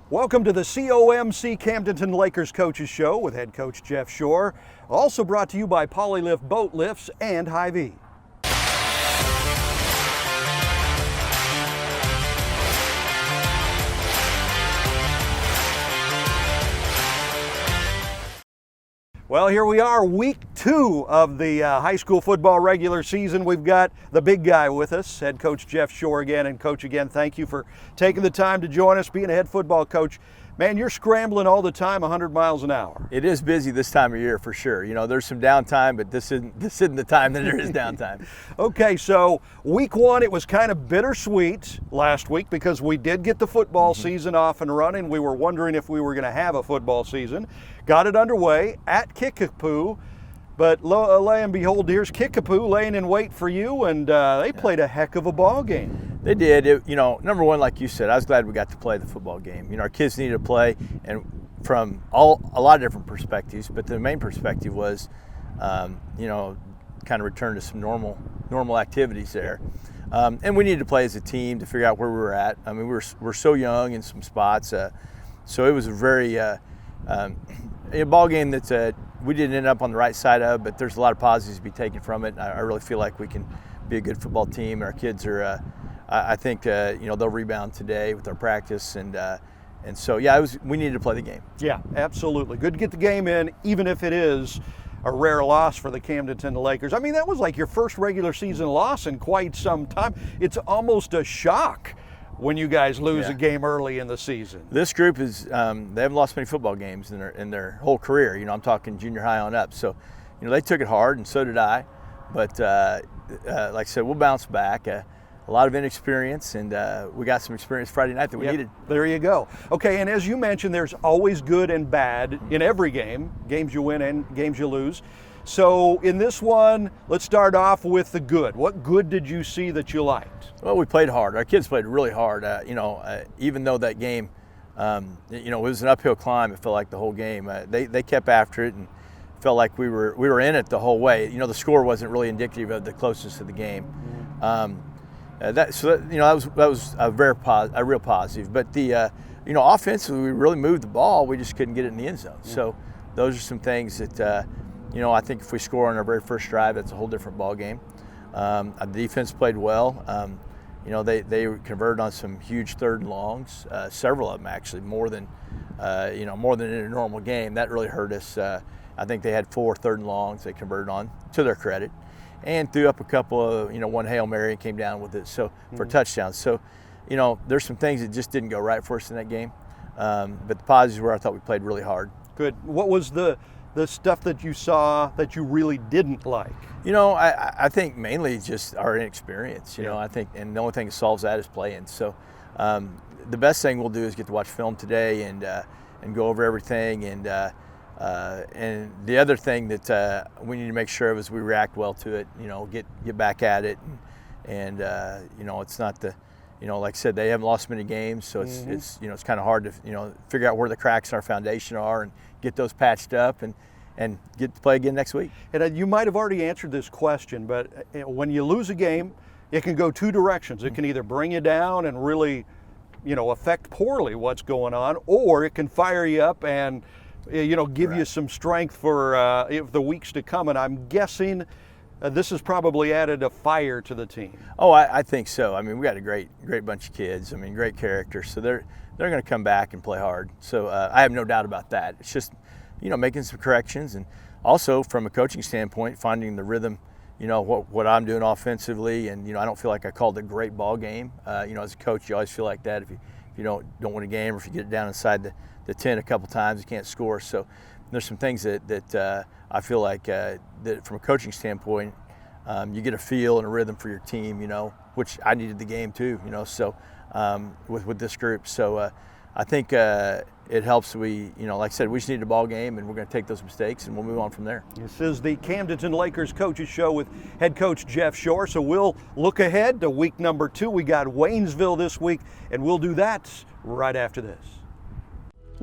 Welcome to the COMC Camdenton Lakers Coaches Show with head coach Jeff Shore. Also brought to you by Polylift Boat Lifts and Hy-Vee. Well, here we are, week 2 of the high school football regular season. We've got the big guy with us, head coach Jeff Shore again. And coach, again, thank you for taking the time to join us, being a head football coach. Man, you're scrambling all the time, 100 miles an hour. It is busy this time of year for sure. You know, there's some downtime, but this isn't the time that there is downtime. Okay, so week 1, it was kind of bittersweet last week because we did get the football season off and running. We were wondering if we were going to have a football season. Got it underway at Kickapoo, but lo and behold, here's Kickapoo laying in wait for you, and they played a heck of a ball game. They did. Number one, like you said, I was glad we got to play the football game. You know, our kids needed to play, and from a lot of different perspectives, but the main perspective was, kind of return to some normal activities there. And we needed to play as a team to figure out where we were at. I mean, we're so young in some spots, so it was a very a ball game that we didn't end up on the right side of, but there's a lot of positives to be taken from it. I really feel like we can be a good football team. Our kids are, I think, they'll rebound today with our practice, and so yeah, we needed to play the game. Yeah, absolutely. Good to get the game in, even if it is a rare loss for the Camdenton Lakers. I mean, that was like your first regular season loss in quite some time. It's almost a shock when you guys lose a game early in the season. This group is, they haven't lost many football games in their whole career. You know, I'm talking junior high on up. So, they took it hard, and so did I. But like I said, we'll bounce back. A lot of inexperience, and we got some experience Friday night that we needed. There you go. Okay, and as you mentioned, there's always good and bad in every game. Games you win and games you lose. So in this one, let's start off with the good. What good did you see that you liked? Well, we played hard. Our kids played really hard. Even though that game, it was an uphill climb, it felt like the whole game. They kept after it and felt like we were in it the whole way. The score wasn't really indicative of the closeness of the game. That was a real positive. But the offensively, we really moved the ball. We just couldn't get it in the end zone. So those are some things that. I think if we score on our very first drive, that's a whole different ball game. The defense played well. They converted on some huge 3rd and longs, several of them actually, more than in a normal game. That really hurt us. I think they had 4 3rd and longs they converted on, to their credit, and threw up a couple of, one Hail Mary and came down with it for touchdowns. So, there's some things that just didn't go right for us in that game. But the positives were I thought we played really hard. Good. What was the stuff that you saw that you really didn't like? I think mainly just our inexperience. I think, and the only thing that solves that is playing. So the best thing we'll do is get to watch film today and go over everything. And the other thing that we need to make sure of is we react well to it. Get back at it, and it's not the. Like I said, they haven't lost many games, so it's kind of hard to figure out where the cracks in our foundation are and get those patched up and get to play again next week. And you might have already answered this question, but when you lose a game, it can go 2 directions. It can either bring you down and really, affect poorly what's going on, or it can fire you up and give you some strength for the weeks to come. And I'm guessing. This has probably added a fire to the team. Oh, I think so. I mean, we got a great bunch of kids. I mean, great characters. So they're going to come back and play hard. So I have no doubt about that. It's just, making some corrections, and also from a coaching standpoint, finding the rhythm. What I'm doing offensively, and I don't feel like I called a great ball game. As a coach, you always feel like that if you don't win a game, or if you get it down inside the 10 a couple times, you can't score. So there's some things that I feel like that from a coaching standpoint, you get a feel and a rhythm for your team, which I needed the game too, so with this group. So I think it helps. Like I said, we just need a ball game, and we're going to take those mistakes, and we'll move on from there. This is the Camdenton Lakers Coaches Show with head coach Jeff Shore. So we'll look ahead to week number 2. We got Waynesville this week, and we'll do that right after this.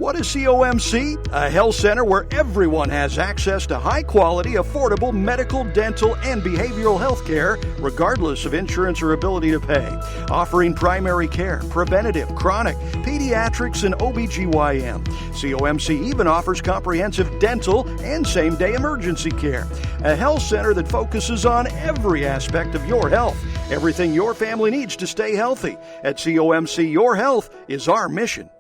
What is COMC? A health center where everyone has access to high-quality, affordable medical, dental, and behavioral health care, regardless of insurance or ability to pay. Offering primary care, preventative, chronic, pediatrics, and OBGYN. COMC even offers comprehensive dental and same-day emergency care. A health center that focuses on every aspect of your health. Everything your family needs to stay healthy. At COMC, your health is our mission.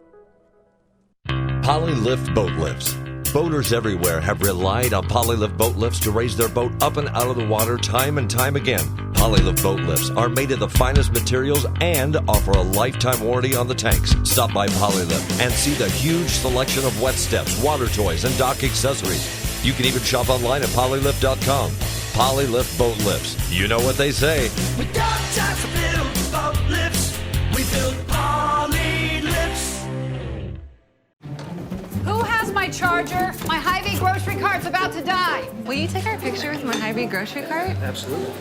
Polylift Boat Lifts. Boaters everywhere have relied on Polylift Boat Lifts to raise their boat up and out of the water time and time again. Polylift Boat Lifts are made of the finest materials and offer a lifetime warranty on the tanks. Stop by Polylift and see the huge selection of wet steps, water toys, and dock accessories. You can even shop online at polylift.com. Polylift Boat Lifts. You know what they say. We got time to build boat lifts. We build Polylifts. Who has my charger? My Hy-Vee grocery cart's about to die. Will you take our picture with my Hy-Vee grocery cart? Absolutely.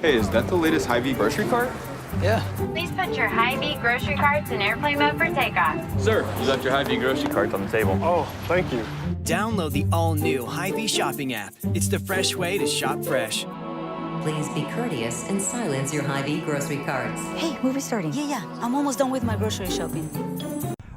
Hey, is that the latest Hy-Vee grocery cart? Yeah. Please put your Hy-Vee grocery carts in airplane mode for takeoff. Sir, you left your Hy-Vee grocery cart on the table. Oh, thank you. Download the all-new Hy-Vee shopping app. It's the fresh way to shop fresh. Please be courteous and silence your Hy-Vee grocery carts. Hey, movie starting. Yeah. I'm almost done with my grocery shopping.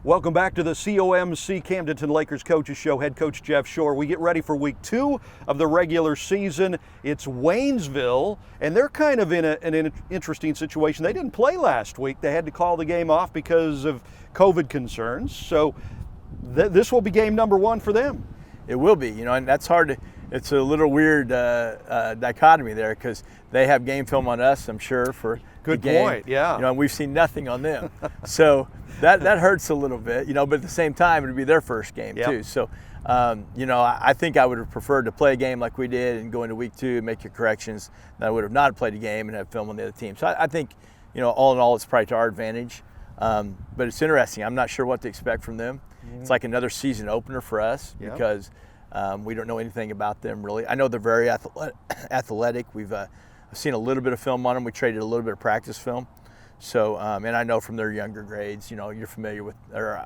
Welcome back to the COMC Camdenton Lakers Coaches Show. Head coach Jeff Shore. We get ready for week 2 of the regular season. It's Waynesville, and they're kind of in an interesting situation. They didn't play last week. They had to call the game off because of COVID concerns. So this will be game number 1 for them. It will be, and that's hard to. It's a little weird dichotomy there because they have game film on us, I'm sure, for good the game. Point. Yeah. And we've seen nothing on them, so that hurts a little bit, But at the same time, it'd be their first game too. So, I think I would have preferred to play a game like we did and go into week 2 and make your corrections. Than I would have not played a game and have film on the other team. So I think, all in all, it's probably to our advantage. But it's interesting. I'm not sure what to expect from them. Mm-hmm. It's like another season opener for us because. We don't know anything about them really. I know they're very athletic. We've seen a little bit of film on them. We traded a little bit of practice film. So, and I know from their younger grades, you're familiar with, or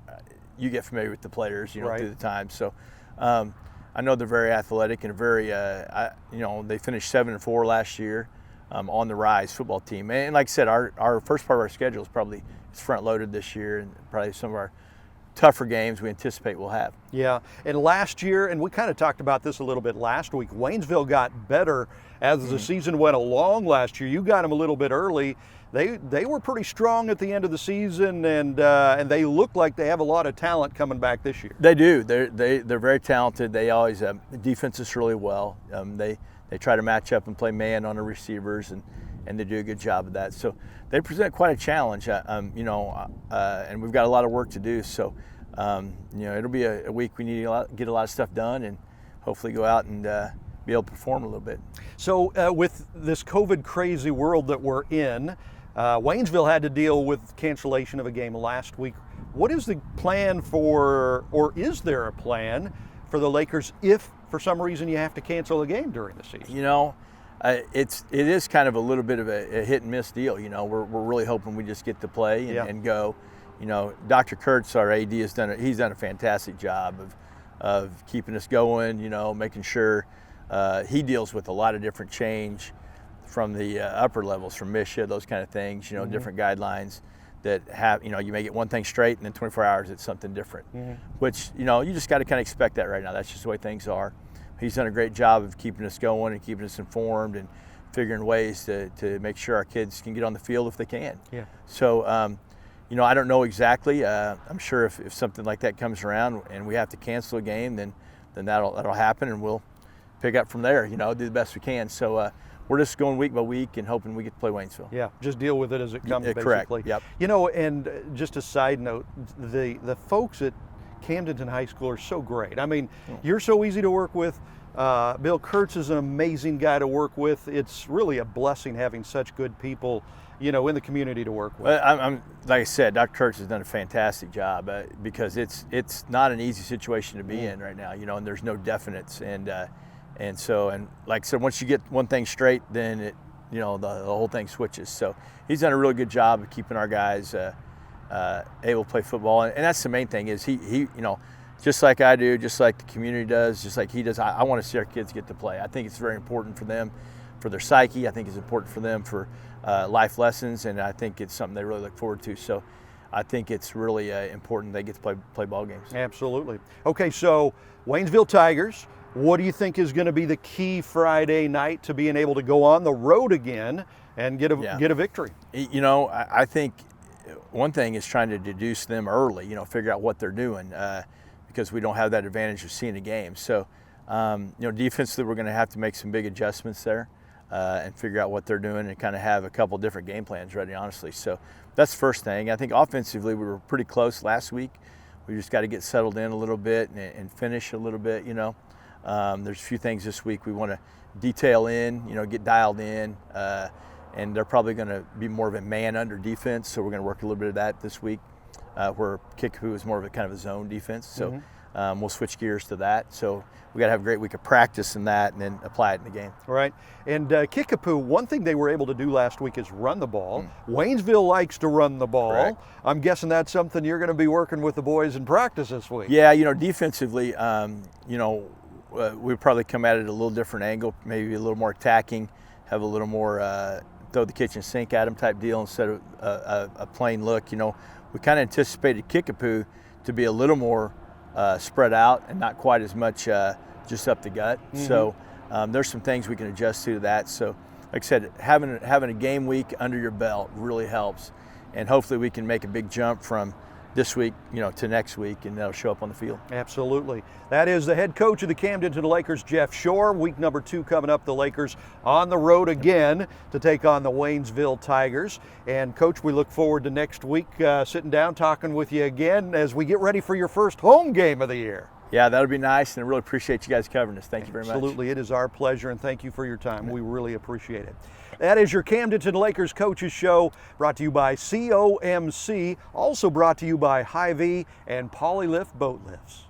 you get familiar with the players, right. Through the time. So, I know they're very athletic and very, they finished 7-4 last year on the rise football team. And like I said, our first part of our schedule is probably front loaded this year, and probably some of our tougher games we anticipate we'll have. Yeah, and last year, and we kind of talked about this a little bit last week, Waynesville got better as the season went along last year. You got them a little bit early. They were pretty strong at the end of the season, and they look like they have a lot of talent coming back this year. They do. They're very talented. They always defense us really well. They try to match up and play man on the receivers, and they do a good job of that. So they present quite a challenge, and we've got a lot of work to do. So, it'll be a week we need to get a lot of stuff done and hopefully go out and be able to perform a little bit. So with this COVID crazy world that we're in, Waynesville had to deal with cancellation of a game last week. What is the plan or is there a plan for the Lakers if for some reason you have to cancel a game during the season? It is kind of a little bit of a hit and miss deal. We're really hoping we just get to play and go. Dr. Kurtz, our AD, he's done a fantastic job of keeping us going. Making sure he deals with a lot of different change from the upper levels, from MSHA, those kind of things. Different guidelines that have you may get one thing straight and then 24 hours it's something different. Which you just got to kind of expect that right now. That's just the way things are. He's done a great job of keeping us going and keeping us informed and figuring ways to make sure our kids can get on the field if they can. Yeah. So, I don't know exactly. I'm sure if something like that comes around and we have to cancel a game, then that'll happen and we'll pick up from there. Do the best we can. So we're just going week by week and hoping we get to play Waynesville. Yeah, just deal with it as it comes. Correct. Basically. Yep. And just a side note, the folks at Camdenton High School are so great. I mean, you're so easy to work with. Bill Kurtz is an amazing guy to work with. It's really a blessing having such good people, in the community to work with. Well, I'm like I said, Dr. Kurtz has done a fantastic job because it's not an easy situation to be in right now, and there's no definites, and so like I said, once you get one thing straight, then the whole thing switches. So he's done a really good job of keeping our guys able to play football. And that's the main thing is he you know, just like I do, just like the community does, just like he does, I want to see our kids get to play. I think it's very important for them, for their psyche. I think it's important for them for life lessons, and I think it's something they really look forward to. So I think it's really important they get to play ball games. Absolutely. Okay, so Waynesville Tigers, what do you think is going to be the key Friday night to being able to go on the road again and get a victory? You know, I think one thing is trying to deduce them early, you know, figure out what they're doing, because we don't have that advantage of seeing a game. So, you know, defensively, we're going to have to make some big adjustments there and figure out what they're doing and kind of have a couple different game plans ready, honestly. So that's the first thing. I think offensively, we were pretty close last week. We just got to get settled in a little bit and finish a little bit, you know. There's a few things this week we want to detail in, you know, get dialed in. And they're probably going to be more of a man under defense, so we're going to work a little bit of that this week, where Kickapoo is more of a kind of a zone defense. So we'll switch gears to that. So we got to have a great week of practice in that and then apply it in the game. Right. And Kickapoo, one thing they were able to do last week is run the ball. Waynesville likes to run the ball. Correct. I'm guessing that's something you're going to be working with the boys in practice this week. Yeah, you know, defensively, you know, we'll probably come at it a little different angle, maybe a little more attacking, have a little more throw the kitchen sink at them type deal instead of a plain look. You know, we kind of anticipated Kickapoo to be a little more spread out and not quite as much just up the gut. So there's some things we can adjust to that. So like I said, having a game week under your belt really helps, and hopefully we can make a big jump from this week, you know, to next week, and that'll show up on the field. Absolutely. That is the head coach of the Camdenton Lakers, Jeff Shore. Week number 2 coming up, the Lakers on the road again to take on the Waynesville Tigers. And Coach, we look forward to next week sitting down, talking with you again as we get ready for your first home game of the year. Yeah, that'll be nice, and I really appreciate you guys covering this. Thank you very much. Absolutely. It is our pleasure, and thank you for your time. We really appreciate it. That is your Camdenton Lakers Coaches Show, brought to you by COMC, also brought to you by Hy-Vee and Polylift Boat Lifts.